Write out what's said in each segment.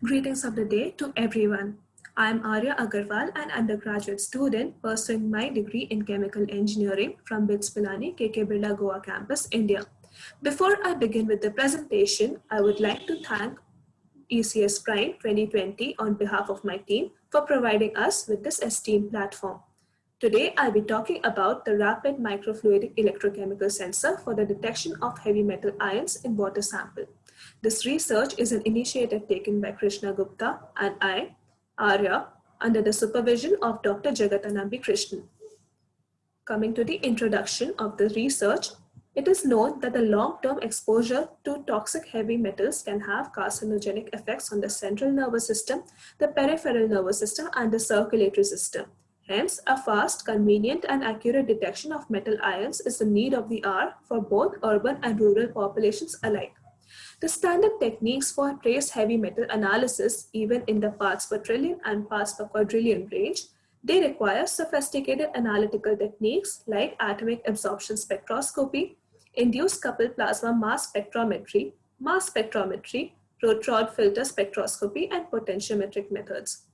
Greetings of the day to everyone. I am Arya Agarwal, an undergraduate student pursuing my degree in chemical engineering from BITS Pilani, KK Birla Goa campus, India. Before I begin with the presentation, I would like to thank ECS Prime 2020 on behalf of my team for providing us with this esteemed platform. Today, I'll be talking about the rapid microfluidic electrochemical sensor for the detection of heavy metal ions in water sample. This research is an initiative taken by Krishna Gupta and I, Arya, under the supervision of Dr. Jagatanambi Krishnan. Coming to the introduction of the research, it is known that the long-term exposure to toxic heavy metals can have carcinogenic effects on the central nervous system, the peripheral nervous system, and the circulatory system. Hence, a fast, convenient, and accurate detection of metal ions is the need of the hour for both urban and rural populations alike. The standard techniques for trace heavy metal analysis, even in the parts per trillion and parts per quadrillion range, they require sophisticated analytical techniques like atomic absorption spectroscopy, induced coupled plasma mass spectrometry, Rothrod filter spectroscopy, and potentiometric methods.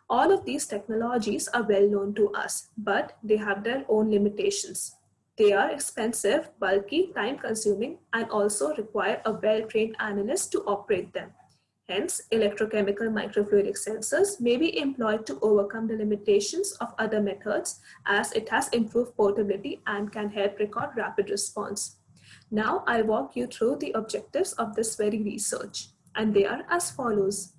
All of these technologies are well known to us, but they have their own limitations. They are expensive, bulky, time-consuming, and also require a well-trained analyst to operate them. Hence, electrochemical microfluidic sensors may be employed to overcome the limitations of other methods as it has improved portability and can help record rapid response. Now, I'll walk you through the objectives of this very research, and they are as follows.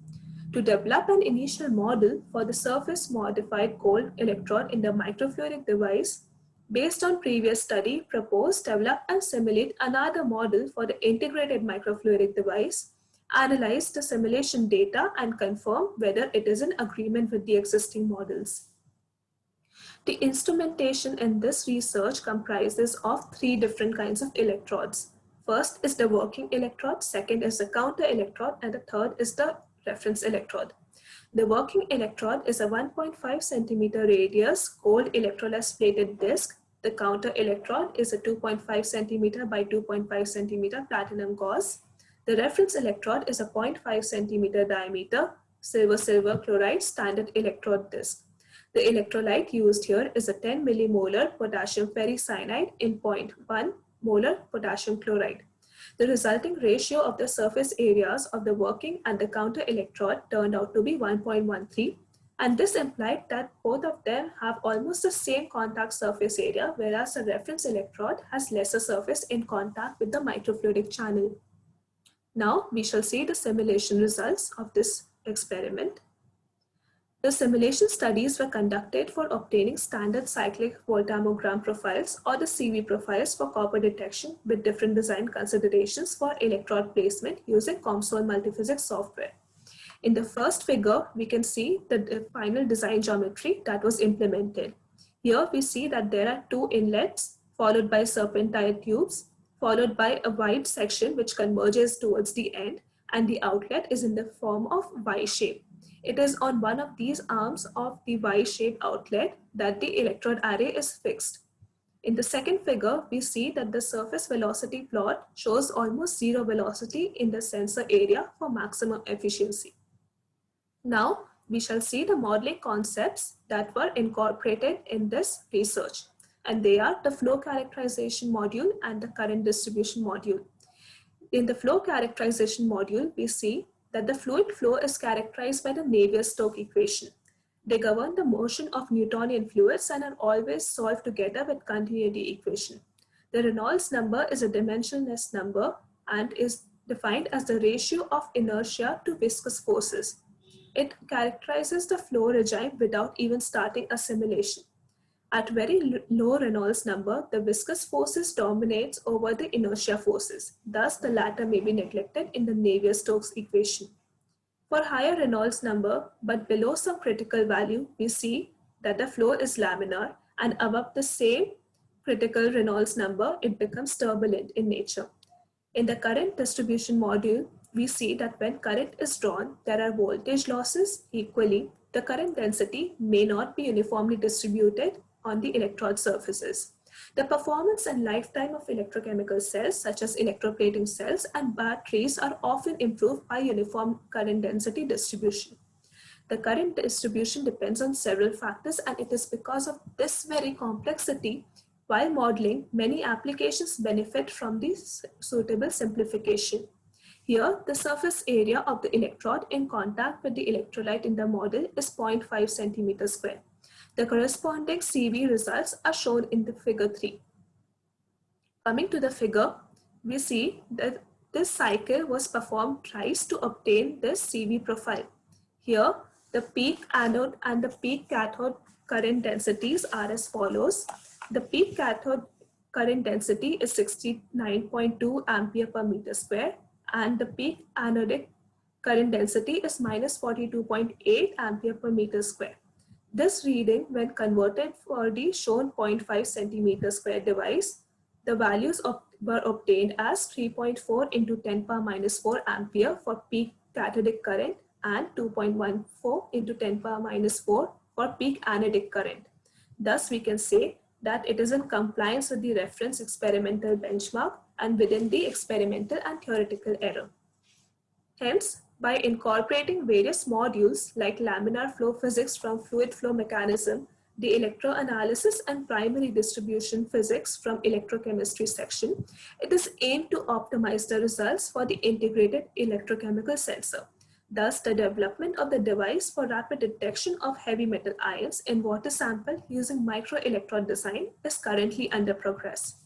To develop an initial model for the surface modified cold electrode in the microfluidic device, based on previous study, propose, develop, and simulate another model for the integrated microfluidic device, analyze the simulation data, and confirm whether it is in agreement with the existing models. The instrumentation in this research comprises of three different kinds of electrodes. First is the working electrode, second is the counter electrode, and the third is the reference electrode. The working electrode is a 1.5 centimeter radius cold electroless plated disc. The counter electrode is a 2.5 centimeter by 2.5 centimeter platinum gauze. The reference electrode is a 0.5 centimeter diameter silver-silver chloride standard electrode disc. The electrolyte used here is a 10 millimolar potassium ferricyanide in 0.1 molar potassium chloride. The resulting ratio of the surface areas of the working and the counter electrode turned out to be 1.13, and this implied that both of them have almost the same contact surface area, whereas the reference electrode has lesser surface in contact with the microfluidic channel. Now we shall see the simulation results of this experiment. The simulation studies were conducted for obtaining standard cyclic voltammogram profiles or the CV profiles for copper detection with different design considerations for electrode placement using COMSOL multiphysics software. In the first figure, we can see the final design geometry that was implemented. Here we see that there are two inlets followed by serpentine tubes, followed by a wide section which converges towards the end, and the outlet is in the form of Y shape. It is on one of these arms of the Y-shaped outlet that the electrode array is fixed. In the second figure, we see that the surface velocity plot shows almost zero velocity in the sensor area for maximum efficiency. Now, we shall see the modeling concepts that were incorporated in this research, and they are the flow characterization module and the current distribution module. In the flow characterization module, we see that the fluid flow is characterized by the Navier-Stokes equation. They govern the motion of Newtonian fluids and are always solved together with continuity equation. The Reynolds number is a dimensionless number and is defined as the ratio of inertia to viscous forces. It characterizes the flow regime without even starting a simulation. At very low Reynolds number, the viscous forces dominates over the inertia forces. Thus, the latter may be neglected in the Navier-Stokes equation. For higher Reynolds number, but below some critical value, we see that the flow is laminar, and above the same critical Reynolds number, it becomes turbulent in nature. In the current distribution module, we see that when current is drawn, there are voltage losses. Equally, the current density may not be uniformly distributed on the electrode surfaces. The performance and lifetime of electrochemical cells, such as electroplating cells and batteries, are often improved by uniform current density distribution. The current distribution depends on several factors, and it is because of this very complexity, while modeling, many applications benefit from this suitable simplification. Here, the surface area of the electrode in contact with the electrolyte in the model is zero 0.5 centimeters square. The corresponding CV results are shown in the figure 3. Coming to the figure, we see that this cycle was performed twice to obtain this CV profile. Here, the peak anode and the peak cathode current densities are as follows. The peak cathode current density is 69.2 ampere per meter square, and the peak anodic current density is minus 42.8 ampere per meter square. This reading, when converted for the shown 0.5 centimeter square device, the values were obtained as 3.4 into 10 power minus 4 ampere for peak cathodic current and 2.14 into 10 power minus 4 for peak anodic current. Thus, we can say that it is in compliance with the reference experimental benchmark and within the experimental and theoretical error. Hence, by incorporating various modules like laminar flow physics from fluid flow mechanism, the electroanalysis and primary distribution physics from electrochemistry section, it is aimed to optimize the results for the integrated electrochemical sensor. Thus, the development of the device for rapid detection of heavy metal ions in water sample using microelectrode design is currently under progress.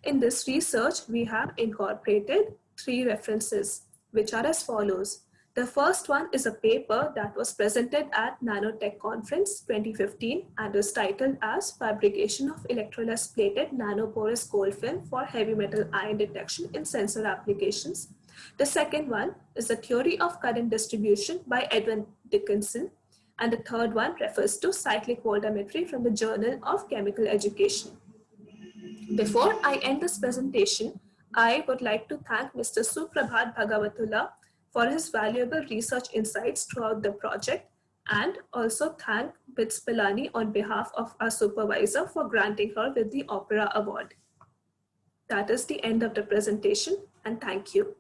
In this research, we have incorporated 3 references, which are as follows. The first one is a paper that was presented at Nanotech Conference 2015 and is titled as Fabrication of Electroless Plated Nanoporous Gold Film for Heavy Metal Ion Detection in Sensor Applications. The second one is the Theory of Current Distribution by Edwin Dickinson. And the third one refers to cyclic voltammetry from the Journal of Chemical Education. Before I end this presentation, I would like to thank Mr. Suprabhat Bhagavatula for his valuable research insights throughout the project, and also thank BITS Pilani on behalf of our supervisor for granting her with the Opera Award. That is the end of the presentation, and thank you.